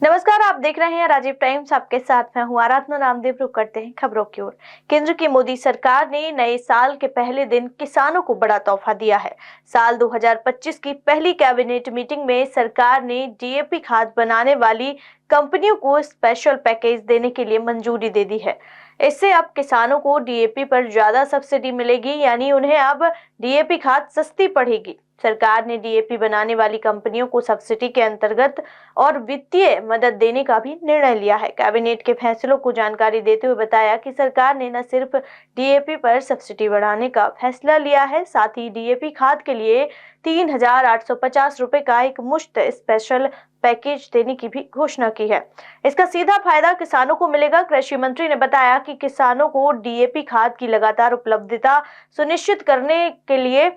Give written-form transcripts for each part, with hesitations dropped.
नमस्कार, आप देख रहे हैं राजीव टाइम्स। आपके साथ मैं हूं आराधना नामदेव। रुक करते हैं खबरों की ओर। केंद्र की मोदी सरकार ने नए साल के पहले दिन किसानों को बड़ा तोहफा दिया है। साल 2025 की पहली कैबिनेट मीटिंग में सरकार ने डीएपी खाद बनाने वाली कंपनियों को स्पेशल पैकेज देने के लिए मंजूरी दे दी है। इससे अब किसानों को डीएपी पर ज्यादा सब्सिडी मिलेगी, यानी उन्हें अब डीएपी खाद सस्ती पड़ेगी। सरकार ने डीएपी बनाने वाली कंपनियों को सब्सिडी के अंतर्गत और वित्तीय मदद देने का भी निर्णय लिया है। कैबिनेट के फैसलों को जानकारी देते हुए बताया कि सरकार ने न सिर्फ डीएपी पर सब्सिडी बढ़ाने का फैसला लिया है, साथ ही डीएपी खाद के लिए 3,850 रुपए का एक मुश्त स्पेशल पैकेज देने की भी घोषणा की है। इसका सीधा फायदा किसानों को मिलेगा। कृषि मंत्री ने बताया कि किसानों को डीएपी खाद की लगातार उपलब्धता सुनिश्चित करने के लिए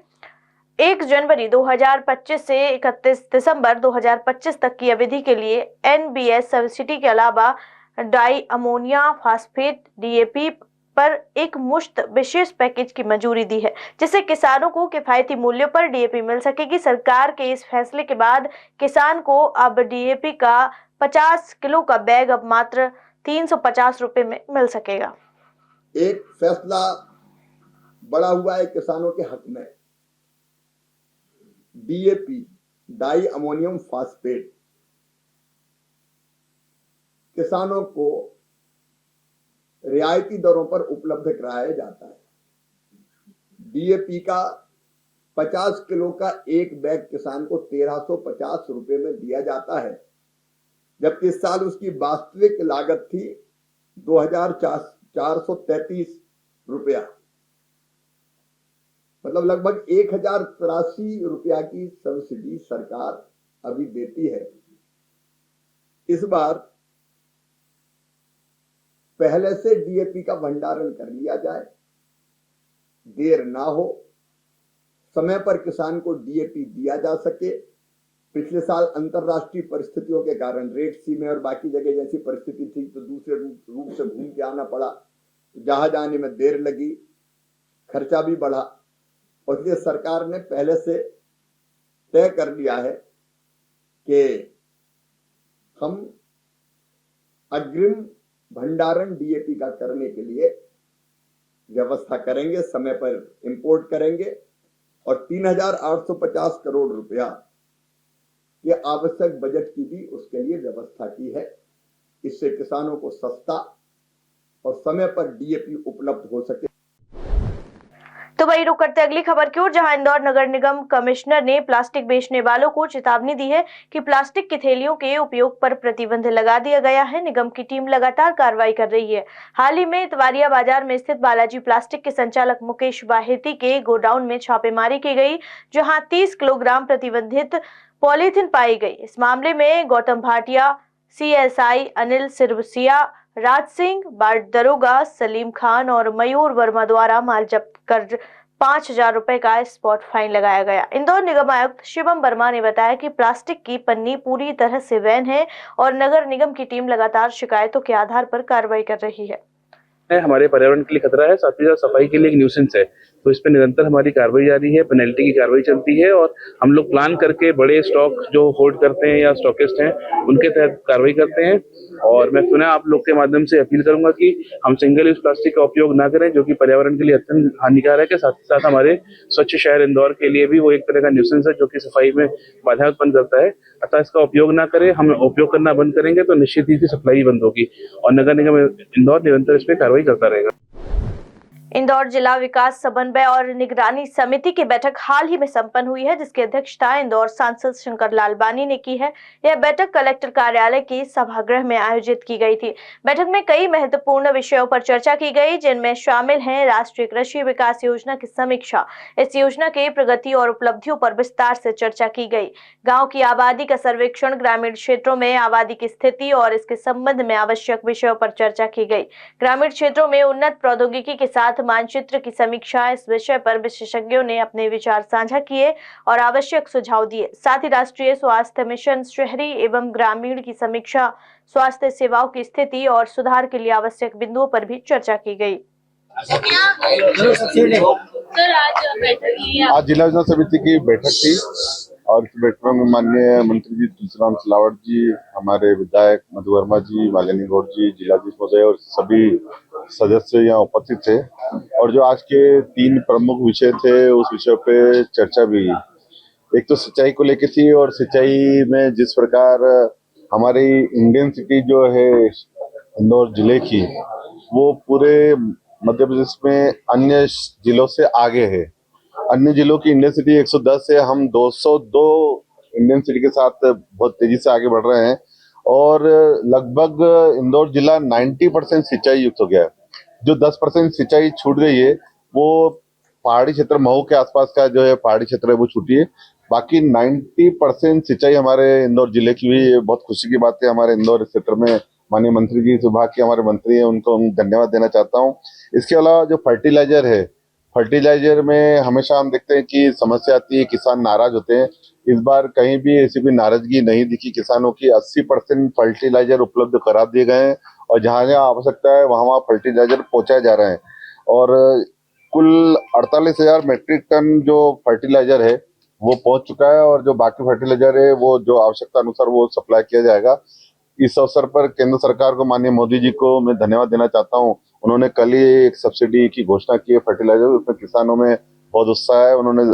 1 जनवरी 2025 से 31 दिसंबर 2025 तक की अवधि के लिए एनबीएस सब्सिडी के अलावा डाई अमोनिया फास्फेट डीएपी पर एक मुश्त विशेष पैकेज की मंजूरी दी है, जिससे किसानों को किफायती मूल्यों पर डीएपी मिल सकेगी। सरकार के इस फैसले के बाद किसान को अब डीएपी का 50 किलो का बैग अब मात्र 350 रुपए में मिल सकेगा। एक फैसला बड़ा हुआ है किसानों के हक में। डीएपी डाई अमोनियम फास्फेट किसानों को रियायती दरों पर उपलब्ध कराया जाता है। डीएपी का 50 किलो का एक बैग किसान को 1350 रुपए में दिया जाता है, जबकि इस साल उसकी वास्तविक लागत थी 2,433 रुपया, मतलब लगभग 1,083 रुपया की सब्सिडी सरकार अभी देती है। इस बार पहले से डीएपी का भंडारण कर लिया जाए, देर ना हो, समय पर किसान को डीएपी दिया जा सके। पिछले साल अंतरराष्ट्रीय परिस्थितियों के कारण रेड सी में और बाकी जगह जैसी परिस्थिति थी तो दूसरे रूप से घूम के आना पड़ा, जहाज आने में देर लगी, खर्चा भी बढ़ा, और इसलिए सरकार ने पहले से तय कर लिया है कि हम अग्रिम भंडारण डीएपी का करने के लिए व्यवस्था करेंगे, समय पर इंपोर्ट करेंगे और 3,850 करोड़ रुपया के आवश्यक बजट की भी उसके लिए व्यवस्था की है। इससे किसानों को सस्ता और समय पर डीएपी उपलब्ध हो सके। तो वही रुक करते अगली खबर की ओर, जहां इंदौर नगर निगम कमिश्नर ने प्लास्टिक बेचने वालों को चेतावनी दी है कि प्लास्टिक की थैलियों के उपयोग पर प्रतिबंध लगा दिया गया है। निगम की टीम लगातार कार्रवाई कर रही है। हाल ही में इतवारिया बाजार में स्थित बालाजी प्लास्टिक के संचालक मुकेश बाहेती के गोडाउन में छापेमारी की गई, जहां 30 किलोग्राम प्रतिबंधित पॉलीथीन पाई गई। इस मामले में गौतम भाटिया, सीएसआई अनिल सिरवसिया, राज सिंह, वार्ड दरोगा सलीम खान और मयूर वर्मा द्वारा माल जब्त कर 5,000 रुपए का स्पॉट फाइन लगाया गया। इंदौर निगम आयुक्त शिवम वर्मा ने बताया कि प्लास्टिक की पन्नी पूरी तरह से वैध है और नगर निगम की टीम लगातार शिकायतों के आधार पर कार्रवाई कर रही है। हमारे पर्यावरण के लिए खतरा है, साथ ही साथ सफाई के लिए एक न्यूसेंस है, तो इस पे निरंतर हमारी कार्रवाई जारी है, पेनल्टी की कार्रवाई चलती है और हम लोग प्लान करके बड़े स्टॉक जो होल्ड करते हैं या स्टॉकिस्ट हैं उनके तहत कार्रवाई करते हैं। और मैं पुनः आप लोग के माध्यम से अपील करूंगा कि हम सिंगल यूज प्लास्टिक का उपयोग ना करें, जो कि पर्यावरण के लिए अत्यंत हानिकारक है। साथ ही साथ हमारे स्वच्छ शहर इंदौर के लिए भी वो एक तरह का न्यूसेंस है जो कि सफाई में बाधा उत्पन्न करता है। अतः इसका उपयोग ना करें। हम उपयोग करना बंद करेंगे तो निश्चित ही सप्लाई बंद होगी और नगर निगम इंदौर निरंतर इस पर कार्रवाई करता रहेगा। इंदौर जिला विकास समन्वय और निगरानी समिति की बैठक हाल ही में संपन्न हुई है, जिसकी अध्यक्षता इंदौर सांसद शंकर लालवानी ने की है। यह बैठक कलेक्टर कार्यालय के सभागृह में आयोजित की गई थी। बैठक में कई महत्वपूर्ण विषयों पर चर्चा की गई, जिनमें शामिल हैं राष्ट्रीय कृषि विकास योजना की समीक्षा, इस योजना के प्रगति और उपलब्धियों पर विस्तार से चर्चा की गई, गाँव की आबादी का सर्वेक्षण, ग्रामीण क्षेत्रों में आबादी की स्थिति और इसके संबंध में आवश्यक विषयों पर चर्चा की गई, ग्रामीण क्षेत्रों में उन्नत प्रौद्योगिकी के साथ मानचित्र की समीक्षा। इस विषय पर विशेषज्ञों ने अपने विचार साझा किए और आवश्यक सुझाव दिए। साथ ही राष्ट्रीय स्वास्थ्य मिशन, शहरी एवं ग्रामीण की समीक्षा, स्वास्थ्य सेवाओं की स्थिति और सुधार के लिए आवश्यक बिंदुओं पर भी चर्चा की गई। आज जिला योजना समिति की बैठक थी और इस बैठक में माननीय मंत्री जी तुलसीराम सिलावट जी, हमारे विधायक मधु वर्मा जी, मालिनी गौड़ जी, जिलाधीश महोदय और सभी सदस्य यहाँ उपस्थित थे। और जो आज के 3 प्रमुख विषय थे उस विषय पे चर्चा भी। एक तो सिंचाई को लेकर थी, और सिंचाई में जिस प्रकार हमारी इंडियन सिटी जो है इंदौर जिले की, वो पूरे मध्य प्रदेश में अन्य जिलों से आगे है। अन्य जिलों की इंडियन सिटी 110 है, हम 202 इंडियन सिटी के साथ बहुत तेजी से आगे बढ़ रहे हैं। और लगभग इंदौर जिला 90% सिंचाई युक्त हो गया है। जो 10% सिंचाई छूट गई है वो पहाड़ी क्षेत्र मऊ के आसपास का जो है पहाड़ी क्षेत्र है वो छूटी है। बाकी 90% सिंचाई हमारे इंदौर जिले की हुई है। बहुत खुशी की बात है। हमारे इंदौर क्षेत्र में माननीय मंत्री जी, इस विभाग के हमारे मंत्री हैं, उनको धन्यवाद देना चाहता हूँ। इसके अलावा जो फर्टिलाइजर है, फर्टिलाइजर में हमेशा हम देखते हैं कि समस्या आती है, किसान नाराज होते हैं। इस बार कहीं भी ऐसी कोई नाराजगी नहीं दिखी किसानों की। 80% फर्टिलाइजर उपलब्ध करा दिए गए हैं, और जहां जहां आवश्यकता है वहां फर्टिलाइजर पहुंचाए जा रहे हैं। और कुल 48,000 मैट्रिक टन जो फर्टिलाइजर है वो पहुंच चुका है, और जो बाकी फर्टिलाइजर है वो जो आवश्यकता अनुसार वो सप्लाई किया जाएगा। इस अवसर पर केंद्र सरकार को, माननीय मोदी जी को मैं धन्यवाद देना चाहता हूँ। उन्होंने कल ही एक सब्सिडी की घोषणा की है फर्टिलाइजर, उसमें किसानों में बहुत उत्साह है। उन्होंने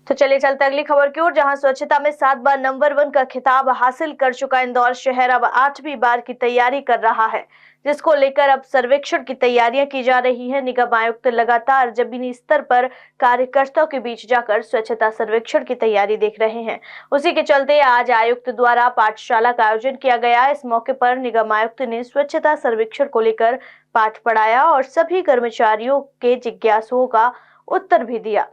तो चलिए चलते अगली खबर की ओर, जहां स्वच्छता में 7 बार नंबर 1 का खिताब हासिल कर चुका इंदौर शहर अब 8वीं बार की तैयारी कर रहा है, जिसको लेकर अब सर्वेक्षण की तैयारियां की जा रही है। निगम आयुक्त लगातार जमीनी स्तर पर कार्यकर्ताओं के बीच जाकर स्वच्छता सर्वेक्षण की तैयारी देख रहे हैं। उसी के चलते आज आयुक्त द्वारा पाठशाला का आयोजन किया गया। इस मौके पर निगम आयुक्त ने स्वच्छता सर्वेक्षण को लेकर पाठ पढ़ाया और सभी कर्मचारियों के जिज्ञासुओं का उत्तर भी दिया।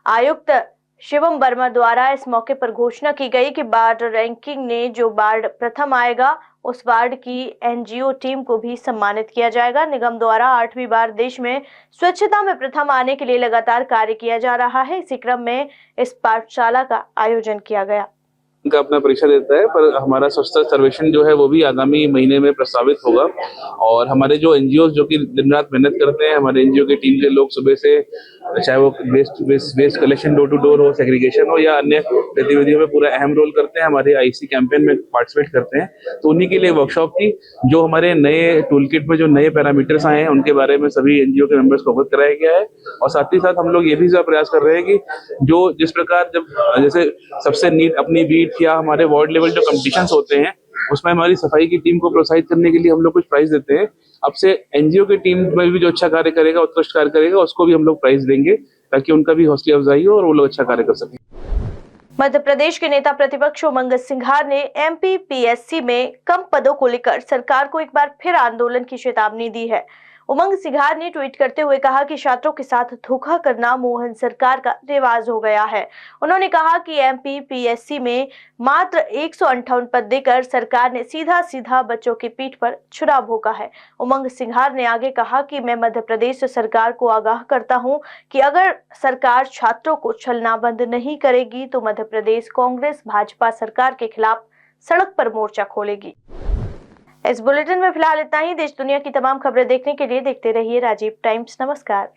आयुक्त शिवम वर्मा द्वारा इस मौके पर घोषणा की गई कि वार्ड रैंकिंग ने जो वार्ड प्रथम आएगा उस वार्ड की एनजीओ टीम को भी सम्मानित किया जाएगा। निगम द्वारा 8वीं बार देश में स्वच्छता में प्रथम आने के लिए लगातार कार्य किया जा रहा है। इसी क्रम में इस पाठशाला का आयोजन किया गया। का अपना परीक्षा देता है, पर हमारा स्वच्छता सर्वेक्षण जो है वो भी आगामी महीने में प्रस्तावित होगा। और हमारे जो एनजीओ जो कि दिन रात मेहनत करते हैं, हमारे एनजीओ की टीम के लोग सुबह से, चाहे वो waste collection door to door हो, सेग्रीगेशन हो, या अन्य गतिविधियों में पूरा अहम रोल करते हैं। हमारे आईसी कैंपेन में पार्टिसिपेट करते हैं। तो उन्हीं के लिए वर्कशॉप थी। जो हमारे नए टूल किट में जो नए पैरामीटर्स आए हैं उनके बारे में सभी एनजीओ के मेंबर्स को अवगत कराया गया है। और साथ ही साथ हम लोग ये भी प्रयास कर रहे हैं कि जो जिस प्रकार जब जैसे सबसे नीट अपनी बीट या हमारे वार्ड लेवल जो कंपटीशंस होते हैं उसमें हमारी सफाई की टीम को प्रोत्साहित करने के लिए हम लोग कुछ प्राइज देते हैं। अब से एनजीओ की टीम में भी जो अच्छा कार्य करेगा, उत्कृष्ट कार्य करेगा, उसको भी हम लोग प्राइज देंगे ताकि उनका भी हौसला अफजाई हो और वो लोग अच्छा कार्य कर सकें। मध्य प्रदेश के नेता प्रतिपक्ष उमंग सिंघार ने एमपीपीएससी में कम पदों को लेकर सरकार को एक बार फिर आंदोलन की चेतावनी दी है। उमंग सिंघार ने ट्वीट करते हुए कहा कि छात्रों के साथ धोखा करना मोहन सरकार का रिवाज हो गया है। उन्होंने कहा कि एमपीपीएससी में मात्र 158 पद देकर सरकार ने सीधा सीधा बच्चों की पीठ पर छुरा भोंका है। उमंग सिंघार ने आगे कहा कि मैं मध्य प्रदेश सरकार को आगाह करता हूं कि अगर सरकार छात्रों को छलना बंद नहीं करेगी तो मध्य प्रदेश कांग्रेस भाजपा सरकार के खिलाफ सड़क पर मोर्चा खोलेगी। इस बुलेटिन में फिलहाल इतना ही। देश दुनिया की तमाम खबरें देखने के लिए देखते रहिए राजीव टाइम्स। नमस्कार।